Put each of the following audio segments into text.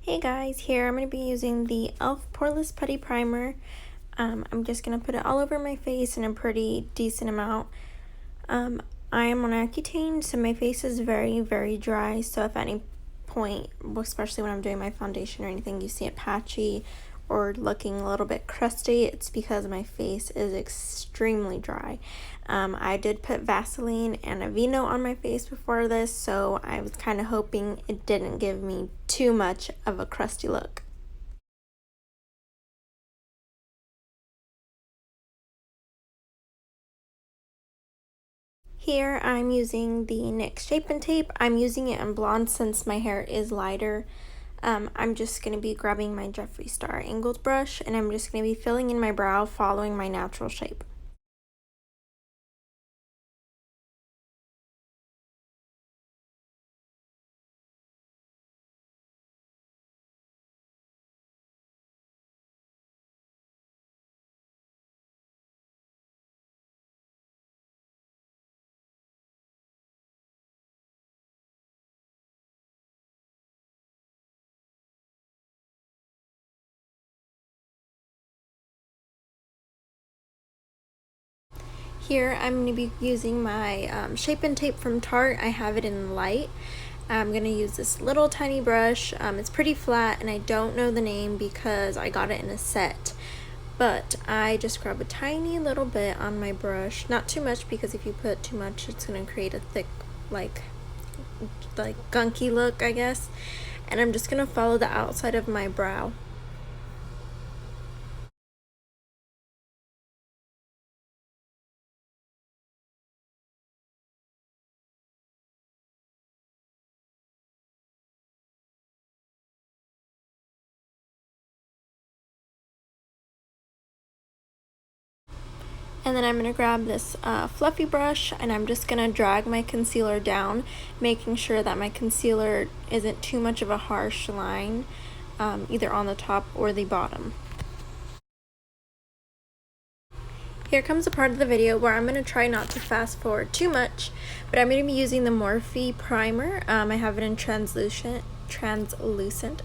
Hey guys, here I'm going to be using the e.l.f. Poreless Putty Primer. I'm just going to put it all over my face in a pretty decent amount. I am on Accutane, so my face is very, very dry, so if at any point, especially when I'm doing my foundation or anything, you see it patchy or looking a little bit crusty, it's because my face is extremely dry. I did put Vaseline and Aveeno on my face before this, so I was kind of hoping it didn't give me too much of a crusty look. Here I'm using the NYX Shape and Tape. I'm using it in blonde since my hair is lighter. I'm just going to be grabbing my Jeffree Star angled brush and I'm just going to be filling in my brow following my natural shape. Here I'm going to be using my Shape and Tape from Tarte. I have it in light. I'm going to use this little tiny brush. It's pretty flat and I don't know the name because I got it in a set. But I just grab a tiny little bit on my brush. Not too much because if you put too much it's going to create a thick like gunky look, I guess. And I'm just going to follow the outside of my brow. And then I'm going to grab this fluffy brush and I'm just going to drag my concealer down, making sure that my concealer isn't too much of a harsh line, either on the top or the bottom. Here comes a part of the video where I'm going to try not to fast forward too much, but I'm going to be using the Morphe primer. I have it in translucent,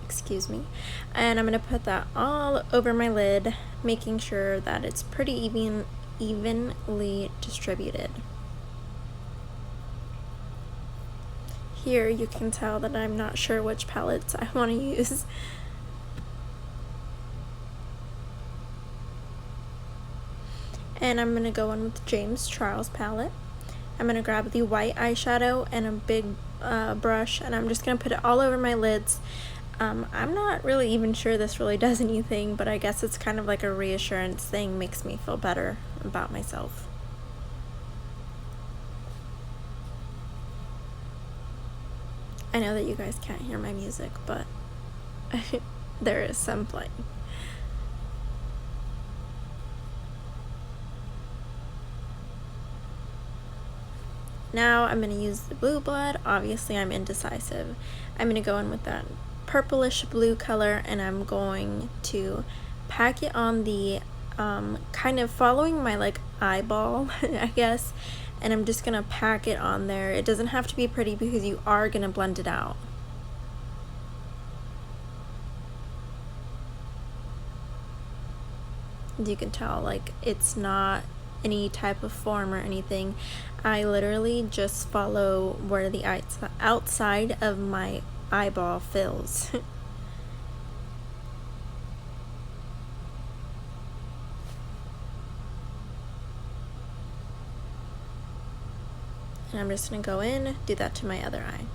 excuse me, and I'm going to put that all over my lid, making sure that it's pretty evenly distributed. Here you can tell that I'm not sure which palettes I want to use. And I'm going to go in with James Charles palette. I'm going to grab the white eyeshadow and a big brush and I'm just going to put it all over my lids. I'm not really even sure this really does anything, but I guess it's kind of like a reassurance thing, makes me feel better about myself. I know that you guys can't hear my music, but there is some playing. Now I'm going to use the Blue Blood. Obviously I'm indecisive. I'm going to go in with that purplish blue color and I'm going to pack it on the kind of following my like eyeball I guess, and I'm just gonna pack it on there. It doesn't have to be pretty because you are gonna blend it out. As you can tell, like, it's not any type of form or anything. I literally just follow where the outside of my eyeball fills. And I'm just going to go in, do that to my other eye.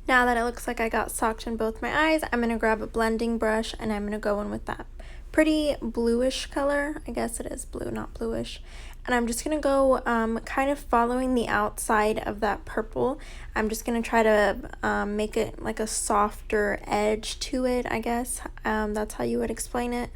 Now that it looks like I got socked in both my eyes, I'm going to grab a blending brush and I'm going to go in with that pretty bluish color. I guess it is blue, not bluish. And I'm just going to go kind of following the outside of that purple. I'm just going to try to make it like a softer edge to it, I guess. That's how you would explain it.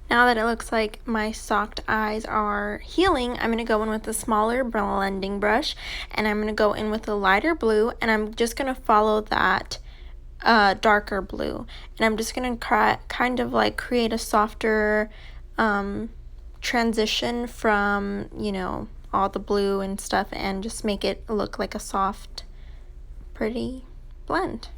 Now that it looks like my socked eyes are healing, I'm going to go in with a smaller blending brush, and I'm going to go in with a lighter blue, and I'm just going to follow that darker blue. And I'm just going to kind of like create a softer transition from, you know, all the blue and stuff, and just make it look like a soft, pretty blend.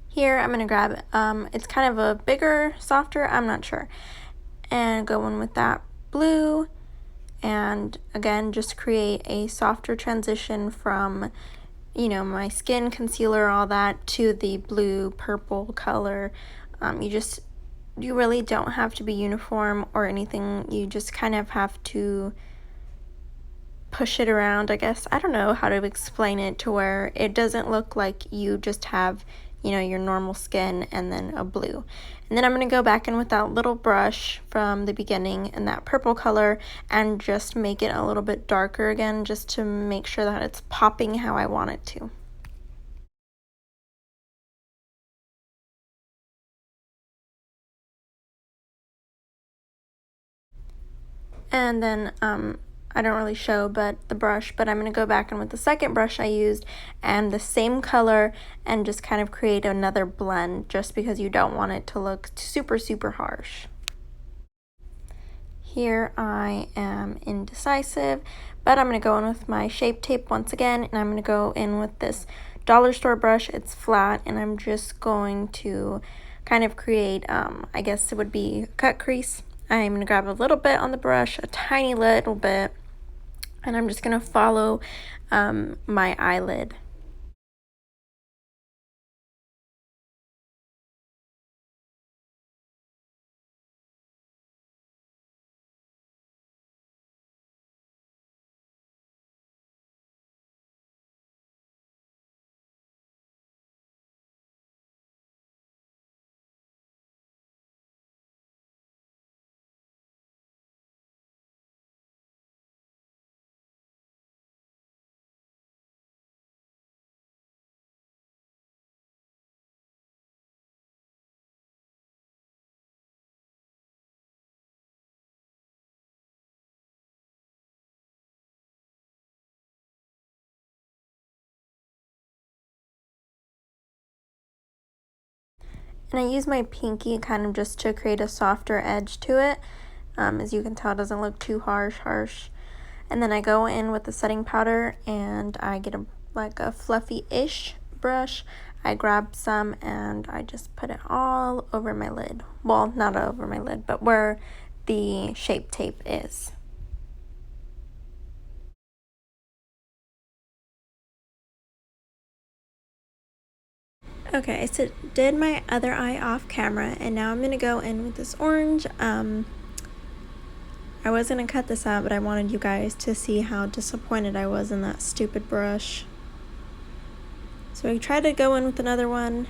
Here I'm going to grab, it's kind of a bigger, softer, I'm not sure, and go in with that blue, and again just create a softer transition from, you know, my skin concealer, all that, to the blue purple color. You really don't have to be uniform or anything. You just kind of have to push it around, I guess. I don't know how to explain it to where it doesn't look like you just have, you know, your normal skin and then a blue. And then I'm going to go back in with that little brush from the beginning in that purple color and just make it a little bit darker again, just to make sure that it's popping how I want it to. And then I don't really show the brush, but I'm going to go back in with the second brush I used and the same color and just kind of create another blend, just because you don't want it to look super, super harsh. Here I am indecisive, but I'm going to go in with my Shape Tape once again, and I'm going to go in with this dollar store brush. It's flat, and I'm just going to kind of create, I guess it would be a cut crease. I'm going to grab a little bit on the brush, a tiny little bit, and I'm just going to follow my eyelid. And I use my pinky kind of just to create a softer edge to it. As you can tell, it doesn't look too harsh. And then I go in with the setting powder, and I get like a fluffy-ish brush. I grab some and I just put it all over my lid. Well, not over my lid, but where the Shape Tape is. Okay, so did my other eye off camera, and now I'm gonna go in with this orange. I was gonna cut this out, but I wanted you guys to see how disappointed I was in that stupid brush. So I tried to go in with another one.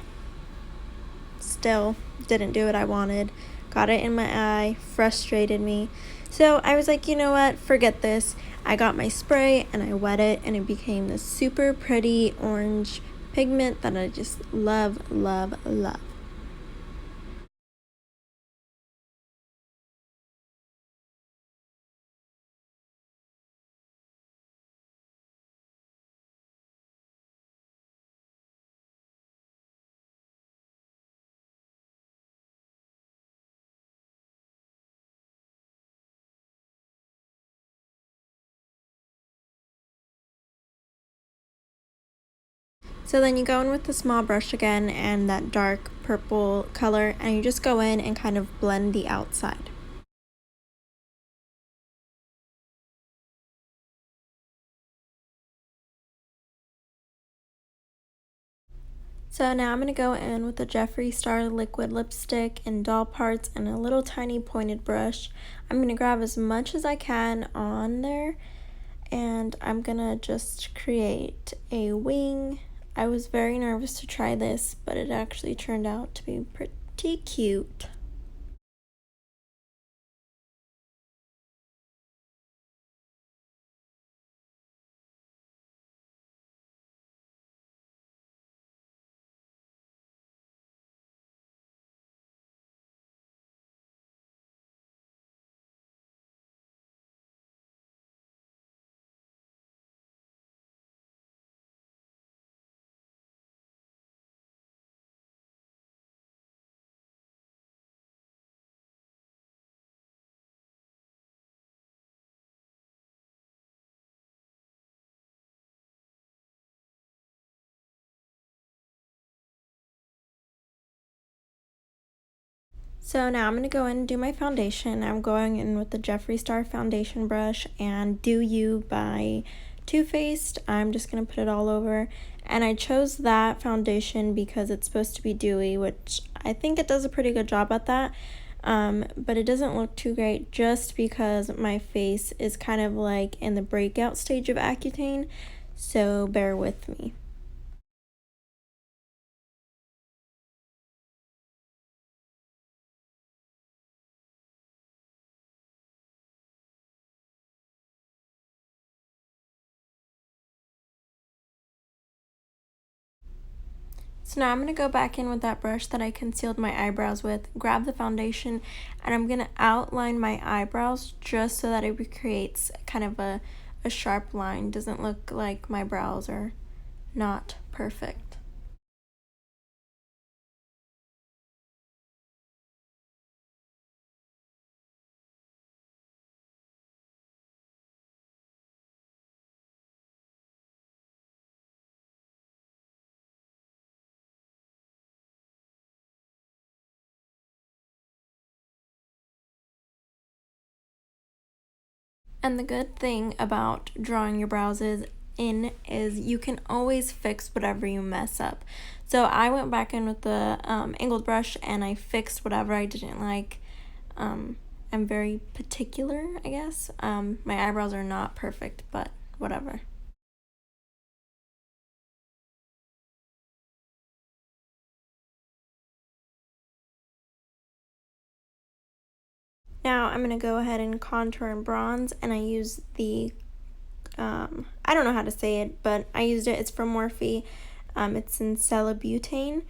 Still didn't do what I wanted. Got it in my eye, frustrated me. So I was like, you know what, forget this. I got my spray and I wet it, and it became this super pretty orange pigment that I just love, love, love. So then you go in with the small brush again and that dark purple color, and you just go in and kind of blend the outside. So now I'm going to go in with the Jeffree Star liquid lipstick in doll parts and a little tiny pointed brush. I'm going to grab as much as I can on there, and I'm going to just create a wing. I was very nervous to try this, but it actually turned out to be pretty cute. So now I'm going to go in and do my foundation. I'm going in with the Jeffree Star foundation brush and Do You by Too Faced. I'm just going to put it all over. And I chose that foundation because it's supposed to be dewy, which I think it does a pretty good job at that. But it doesn't look too great just because my face is kind of like in the breakout stage of Accutane. So bear with me. So now I'm going to go back in with that brush that I concealed my eyebrows with, grab the foundation, and I'm going to outline my eyebrows just so that it creates kind of a sharp line. Doesn't look like my brows are not perfect. And the good thing about drawing your brows is you can always fix whatever you mess up. So I went back in with the angled brush and I fixed whatever I didn't like. I'm very particular, I guess. My eyebrows are not perfect, but whatever. Now I'm going to go ahead and contour and bronze, and I use the, I don't know how to say it, but I used it. It's from Morphe. It's in Celebutane.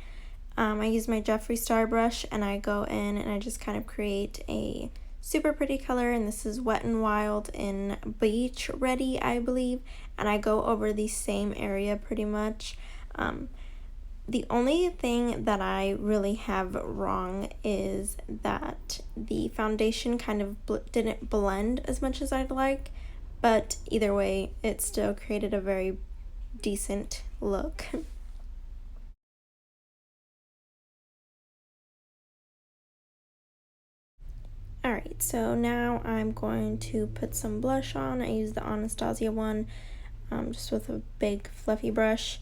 I use my Jeffree Star brush, and I go in and I just kind of create a super pretty color, and this is Wet n Wild in Beach Ready, I believe, and I go over the same area pretty much. The only thing that I really have wrong is that the foundation kind of didn't blend as much as I'd like, but either way, it still created a very decent look. Alright, so now I'm going to put some blush on. I use the Anastasia one, just with a big fluffy brush.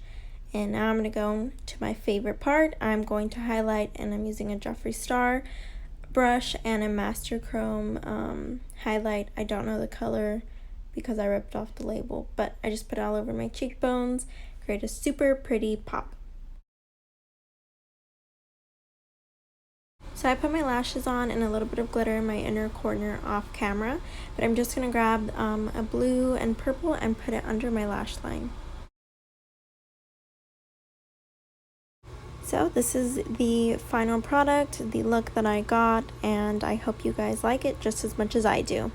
And now I'm going to go to my favorite part. I'm going to highlight, and I'm using a Jeffree Star brush and a Master Chrome highlight. I don't know the color because I ripped off the label, but I just put it all over my cheekbones, create a super pretty pop. So I put my lashes on and a little bit of glitter in my inner corner off camera, but I'm just going to grab a blue and purple and put it under my lash line. So this is the final product, the look that I got, and I hope you guys like it just as much as I do.